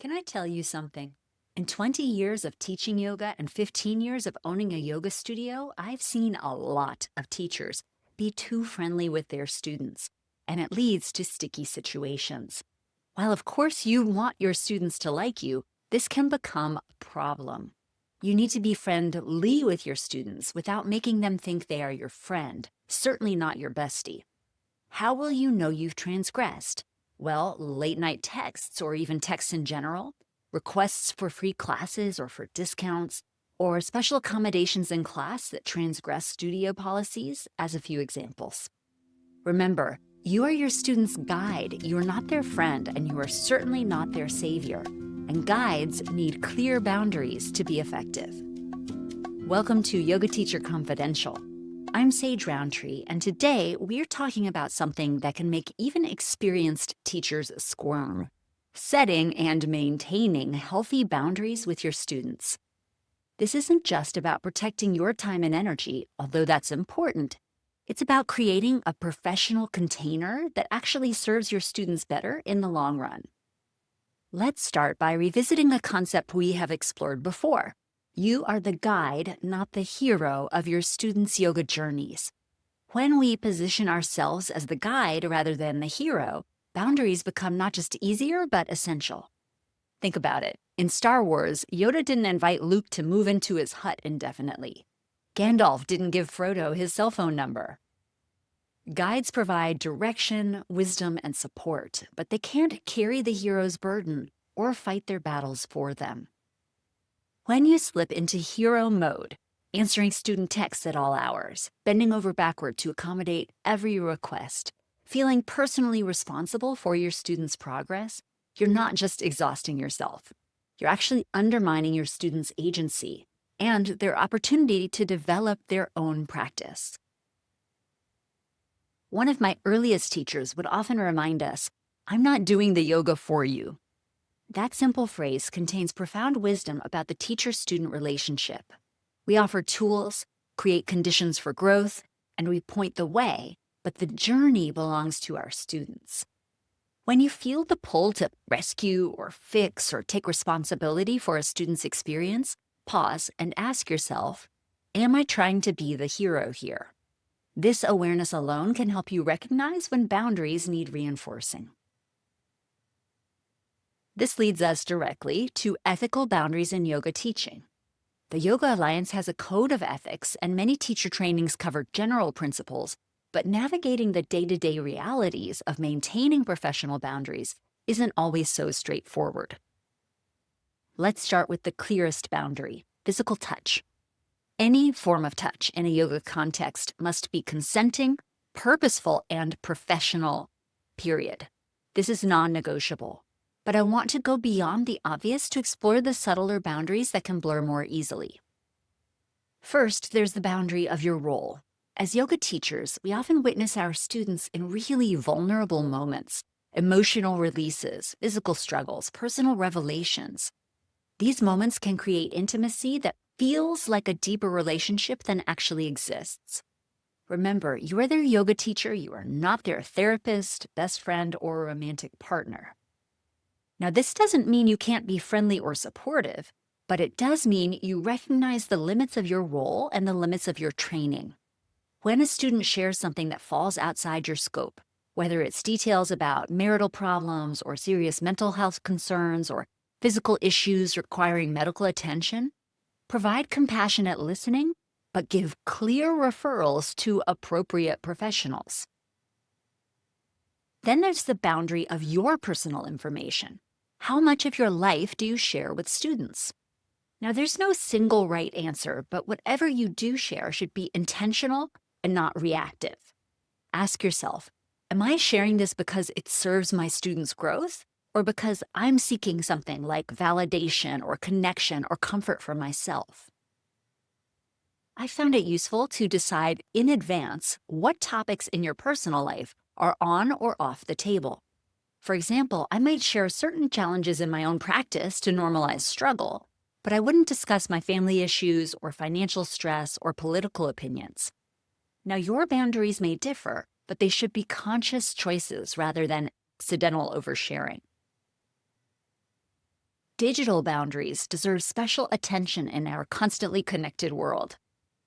Can I tell you something? In 20 years of teaching yoga and 15 years of owning a yoga studio, I've seen a lot of teachers be too friendly with their students, and it leads to sticky situations. While, of course, you want your students to like you, this can become a problem. You need to be friendly with your students without making them think they are your friend, certainly not your bestie. How will you know you've transgressed? Well, late night texts or even texts in general, requests for free classes or for discounts, or special accommodations in class that transgress studio policies, as a few examples. Remember, you are your student's guide. You are not their friend, and you are certainly not their savior. And guides need clear boundaries to be effective. Welcome to Yoga Teacher Confidential. I'm Sage Rountree, and today we're talking about something that can make even experienced teachers squirm: setting and maintaining healthy boundaries with your students. This isn't just about protecting your time and energy, although that's important. It's about creating a professional container that actually serves your students better in the long run. Let's start by revisiting a concept we have explored before. You are the guide, not the hero of your students' yoga journeys. When we position ourselves as the guide rather than the hero, boundaries become not just easier, but essential. Think about it. In Star Wars, Yoda didn't invite Luke to move into his hut indefinitely. Gandalf didn't give Frodo his cell phone number. Guides provide direction, wisdom, and support, but they can't carry the hero's burden or fight their battles for them. When you slip into hero mode, answering student texts at all hours, bending over backward to accommodate every request, feeling personally responsible for your students' progress, you're not just exhausting yourself. You're actually undermining your students' agency and their opportunity to develop their own practice. One of my earliest teachers would often remind us, "I'm not doing the yoga for you." That simple phrase contains profound wisdom about the teacher-student relationship. We offer tools, create conditions for growth, and we point the way, but the journey belongs to our students. When you feel the pull to rescue or fix or take responsibility for a student's experience, pause and ask yourself, am I trying to be the hero here? This awareness alone can help you recognize when boundaries need reinforcing. This leads us directly to ethical boundaries in yoga teaching. The Yoga Alliance has a code of ethics, and many teacher trainings cover general principles, but navigating the day-to-day realities of maintaining professional boundaries isn't always so straightforward. Let's start with the clearest boundary: physical touch. Any form of touch in a yoga context must be consenting, purposeful, and professional, period. This is non-negotiable. But I want to go beyond the obvious to explore the subtler boundaries that can blur more easily. First, there's the boundary of your role. As yoga teachers, we often witness our students in really vulnerable moments: emotional releases, physical struggles, personal revelations. These moments can create intimacy that feels like a deeper relationship than actually exists. Remember, you are their yoga teacher, you are not their therapist, best friend, or romantic partner. Now, this doesn't mean you can't be friendly or supportive, but it does mean you recognize the limits of your role and the limits of your training. When a student shares something that falls outside your scope, whether it's details about marital problems or serious mental health concerns or physical issues requiring medical attention, provide compassionate listening, but give clear referrals to appropriate professionals. Then there's the boundary of your personal information. How much of your life do you share with students? Now, there's no single right answer, but whatever you do share should be intentional and not reactive. Ask yourself, am I sharing this because it serves my students' growth, or because I'm seeking something like validation or connection or comfort for myself? I found it useful to decide in advance what topics in your personal life are on or off the table. For example, I might share certain challenges in my own practice to normalize struggle, but I wouldn't discuss my family issues or financial stress or political opinions. Now, your boundaries may differ, but they should be conscious choices rather than accidental oversharing. digital boundaries deserve special attention in our constantly connected world.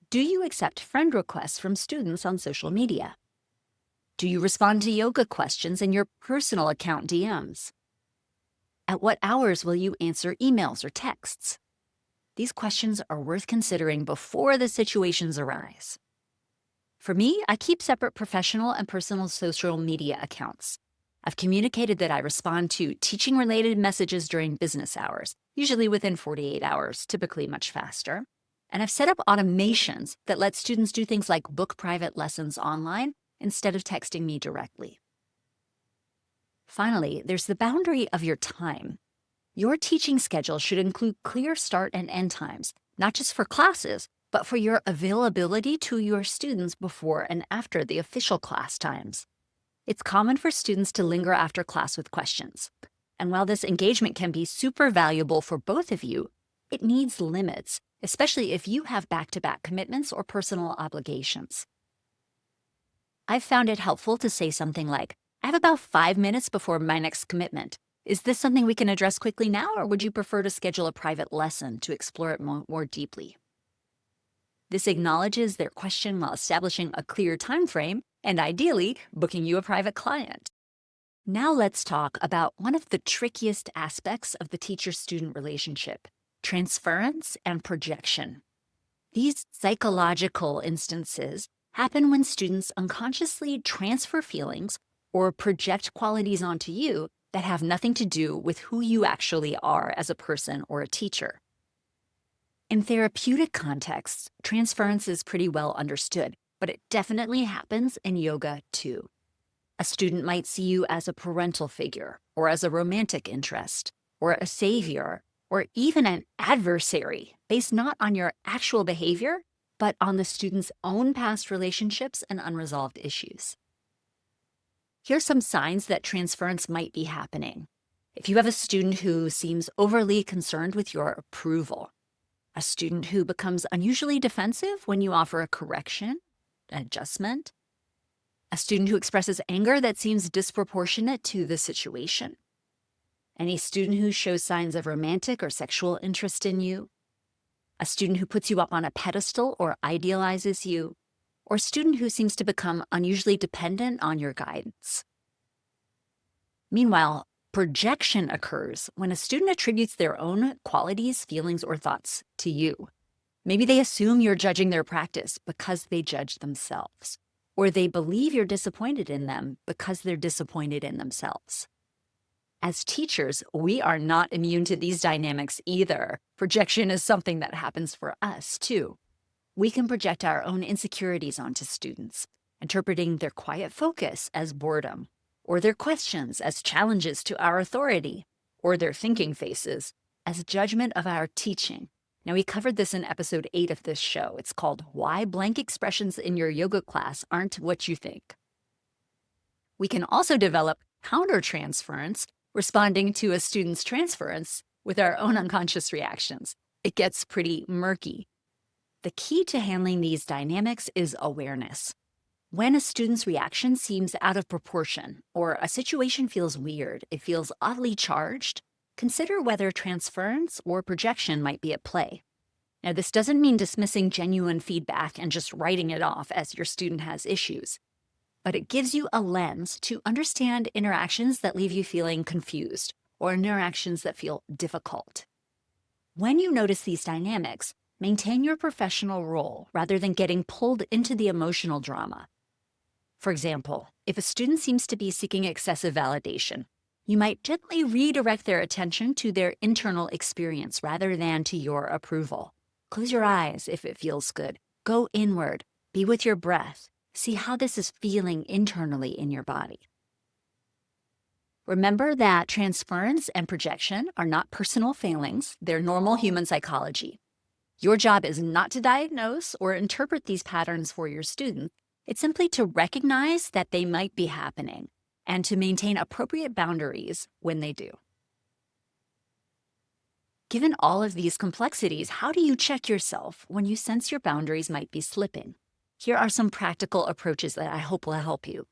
Do you accept friend requests from students on social media? Do you respond to yoga questions in your personal account DMs? At what hours will you answer emails or texts? These questions are worth considering before the situations arise. For me, I keep separate professional and personal social media accounts. I've communicated that I respond to teaching-related messages during business hours, usually within 48 hours, typically much faster. And I've set up automations that let students do things like book private lessons online instead of texting me directly. Finally, there's the boundary of your time. Your teaching schedule should include clear start and end times, not just for classes, but for your availability to your students before and after the official class times. It's common for students to linger after class with questions. And while this engagement can be super valuable for both of you, it needs limits, especially if you have back-to-back commitments or personal obligations. I've found it helpful to say something like, I have about 5 minutes before my next commitment. Is this something we can address quickly now, or would you prefer to schedule a private lesson to explore it more deeply? This acknowledges their question while establishing a clear time frame and ideally booking you a private client. Now let's talk about one of the trickiest aspects of the teacher-student relationship, transference and projection. These psychological instances happen when students unconsciously transfer feelings or project qualities onto you that have nothing to do with who you actually are as a person or a teacher. In therapeutic contexts, transference is pretty well understood, but it definitely happens in yoga too. A student might see you as a parental figure, or as a romantic interest, or a savior, or even an adversary, based not on your actual behavior, but on the student's own past relationships and unresolved issues. Here's some signs that transference might be happening. If you have a student who seems overly concerned with your approval, a student who becomes unusually defensive when you offer a correction, an adjustment, a student who expresses anger that seems disproportionate to the situation, any student who shows signs of romantic or sexual interest in you, a student who puts you up on a pedestal or idealizes you, or a student who seems to become unusually dependent on your guidance. Meanwhile, projection occurs when a student attributes their own qualities, feelings, or thoughts to you. Maybe they assume you're judging their practice because they judge themselves, or they believe you're disappointed in them because they're disappointed in themselves. As teachers, we are not immune to these dynamics either. Projection is something that happens for us too. We can project our own insecurities onto students, interpreting their quiet focus as boredom, or their questions as challenges to our authority, or their thinking faces as judgment of our teaching. Now, we covered this in episode 8 of this show. It's called Why Blank Expressions in Your Yoga Class Aren't What You Think. We can also develop countertransference, responding to a student's transference with our own unconscious reactions. It gets pretty murky. The key to handling these dynamics is awareness. When a student's reaction seems out of proportion or a situation feels weird, it feels oddly charged, consider whether transference or projection might be at play. Now, this doesn't mean dismissing genuine feedback and just writing it off as your student has issues, but it gives you a lens to understand interactions that leave you feeling confused or interactions that feel difficult. When you notice these dynamics, maintain your professional role rather than getting pulled into the emotional drama. For example, if a student seems to be seeking excessive validation, you might gently redirect their attention to their internal experience rather than to your approval. Close your eyes if it feels good. Go inward. Be with your breath. See how this is feeling internally in your body. Remember that transference and projection are not personal failings. They're normal human psychology. Your job is not to diagnose or interpret these patterns for your students. It's simply to recognize that they might be happening and to maintain appropriate boundaries when they do. Given all of these complexities, how do you check yourself when you sense your boundaries might be slipping? Here are some practical approaches that I hope will help you.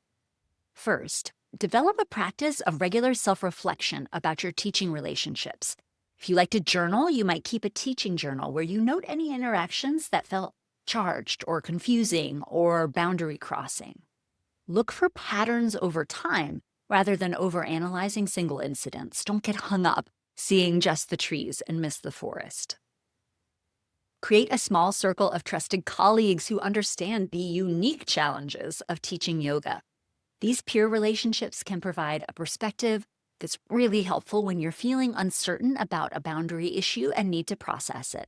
First, develop a practice of regular self-reflection about your teaching relationships. If you like to journal, you might keep a teaching journal where you note any interactions that felt charged or confusing or boundary crossing. Look for patterns over time rather than overanalyzing single incidents. Don't get hung up seeing just the trees and miss the forest. Create a small circle of trusted colleagues who understand the unique challenges of teaching yoga. These peer relationships can provide a perspective that's really helpful when you're feeling uncertain about a boundary issue and need to process it.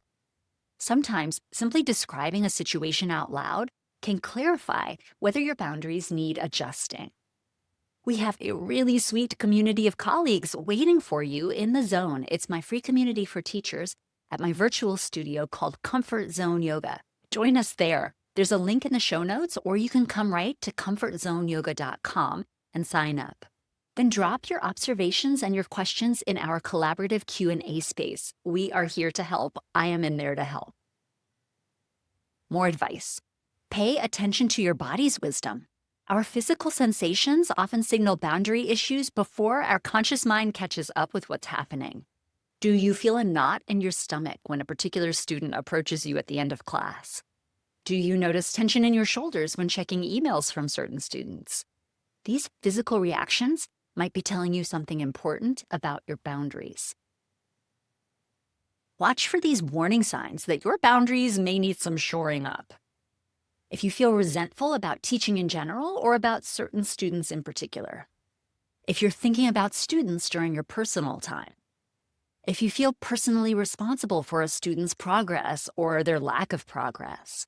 Sometimes simply describing a situation out loud can clarify whether your boundaries need adjusting. We have a really sweet community of colleagues waiting for you in the zone. It's my free community for teachers at my virtual studio called Comfort Zone Yoga. Join us there. There's a link in the show notes, or you can come right to comfortzoneyoga.com and sign up. Then drop your observations and your questions in our collaborative Q&A space. We are here to help. I am in there to help. More advice. Pay attention to your body's wisdom. Our physical sensations often signal boundary issues before our conscious mind catches up with what's happening. Do you feel a knot in your stomach when a particular student approaches you at the end of class? Do you notice tension in your shoulders when checking emails from certain students? These physical reactions might be telling you something important about your boundaries. Watch for these warning signs that your boundaries may need some shoring up. If you feel resentful about teaching in general or about certain students in particular. If you're thinking about students during your personal time. If you feel personally responsible for a student's progress or their lack of progress.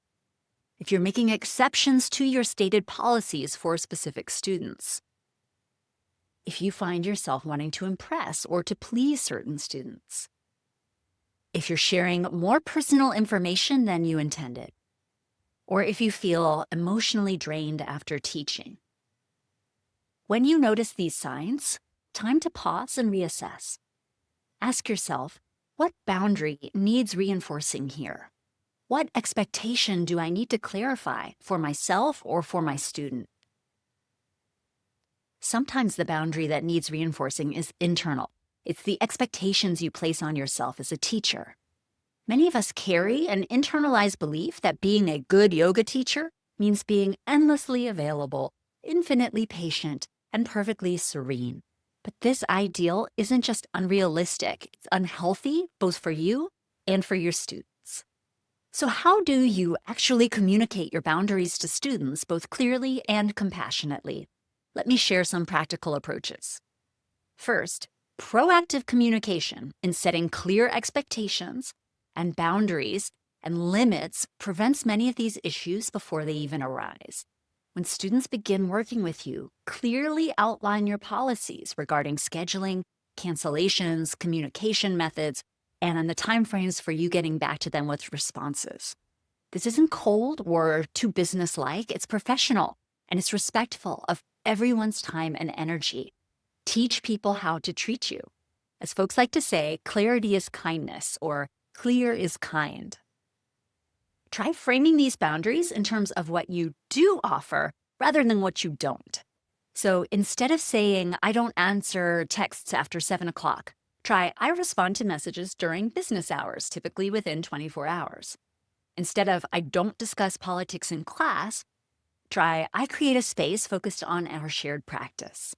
If you're making exceptions to your stated policies for specific students. If you find yourself wanting to impress or to please certain students. If you're sharing more personal information than you intended. Or if you feel emotionally drained after teaching. When you notice these signs, time to pause and reassess. Ask yourself, what boundary needs reinforcing here? What expectation do I need to clarify for myself or for my student? Sometimes the boundary that needs reinforcing is internal. It's the expectations you place on yourself as a teacher. Many of us carry an internalized belief that being a good yoga teacher means being endlessly available, infinitely patient, and perfectly serene. But this ideal isn't just unrealistic, it's unhealthy both for you and for your students. So how do you actually communicate your boundaries to students both clearly and compassionately? Let me share some practical approaches. First, proactive communication in setting clear expectations and boundaries and limits prevents many of these issues before they even arise. When students begin working with you, clearly outline your policies regarding scheduling, cancellations, communication methods, and on the timeframes for you getting back to them with responses. This isn't cold or too businesslike, it's professional, and it's respectful of everyone's time and energy. Teach people how to treat you. As folks like to say, clarity is kindness, or clear is kind. Try framing these boundaries in terms of what you do offer rather than what you don't. So instead of saying, I don't answer texts after 7 o'clock, try, I respond to messages during business hours, typically within 24 hours. Instead of, I don't discuss politics in class, try, I create a space focused on our shared practice.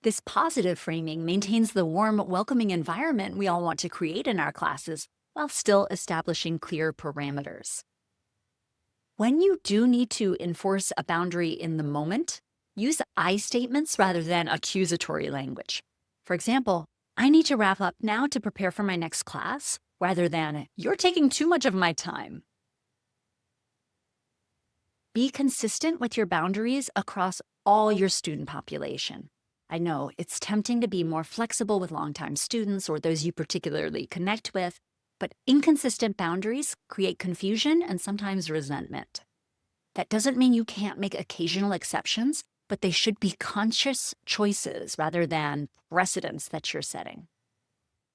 This positive framing maintains the warm, welcoming environment we all want to create in our classes while still establishing clear parameters. When you do need to enforce a boundary in the moment, use I statements rather than accusatory language. For example, I need to wrap up now to prepare for my next class, rather than, you're taking too much of my time. Be consistent with your boundaries across all your student population. I know it's tempting to be more flexible with longtime students or those you particularly connect with, but inconsistent boundaries create confusion and sometimes resentment. That doesn't mean you can't make occasional exceptions, but they should be conscious choices rather than precedents that you're setting.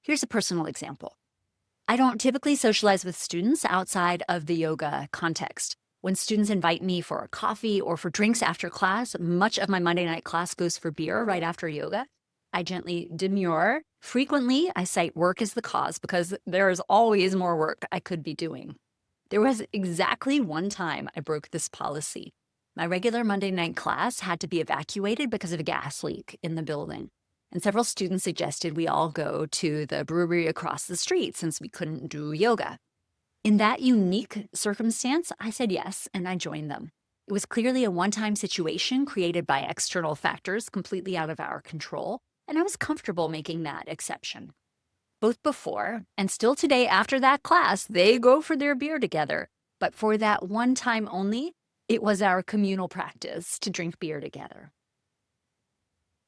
Here's a personal example. I don't typically socialize with students outside of the yoga context. When students invite me for a coffee or for drinks after class, much of my Monday night class goes for beer right after yoga. I gently demur. Frequently, I cite work as the cause because there is always more work I could be doing. There was exactly one time I broke this policy. My regular Monday night class had to be evacuated because of a gas leak in the building. And several students suggested we all go to the brewery across the street since we couldn't do yoga. In that unique circumstance, I said yes, and I joined them. It was clearly a one-time situation created by external factors completely out of our control, and I was comfortable making that exception. Both before and still today after that class, they go for their beer together. But for that one time only, it was our communal practice to drink beer together.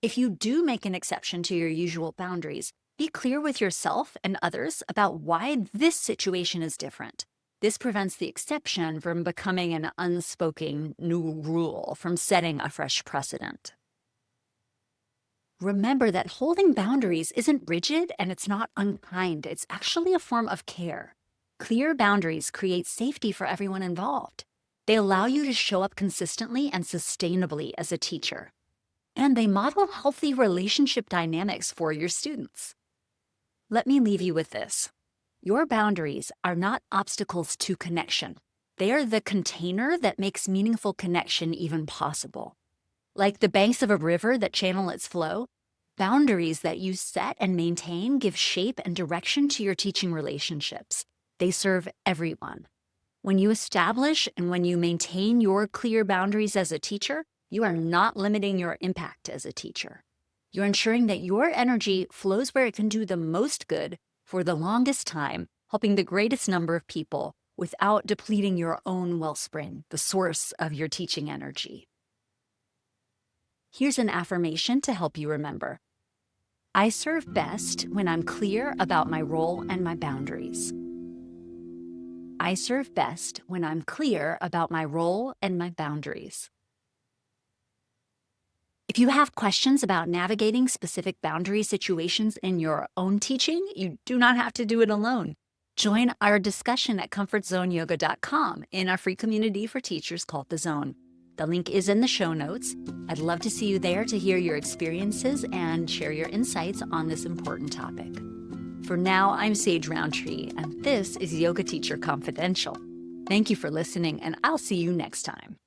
If you do make an exception to your usual boundaries, be clear with yourself and others about why this situation is different. This prevents the exception from becoming an unspoken new rule, from setting a fresh precedent. Remember that holding boundaries isn't rigid and it's not unkind. It's actually a form of care. Clear boundaries create safety for everyone involved. They allow you to show up consistently and sustainably as a teacher. And they model healthy relationship dynamics for your students. Let me leave you with this. Your boundaries are not obstacles to connection. They are the container that makes meaningful connection even possible. Like the banks of a river that channel its flow, boundaries that you set and maintain give shape and direction to your teaching relationships. They serve everyone. When you establish and when you maintain your clear boundaries as a teacher, you are not limiting your impact as a teacher. You're ensuring that your energy flows where it can do the most good for the longest time, helping the greatest number of people without depleting your own wellspring, the source of your teaching energy. Here's an affirmation to help you remember. I serve best when I'm clear about my role and my boundaries. I serve best when I'm clear about my role and my boundaries. If you have questions about navigating specific boundary situations in your own teaching, you do not have to do it alone. Join our discussion at comfortzoneyoga.com in our free community for teachers called The Zone. The link is in the show notes. I'd love to see you there to hear your experiences and share your insights on this important topic. For now, I'm Sage Rountree, and this is Yoga Teacher Confidential. Thank you for listening, and I'll see you next time.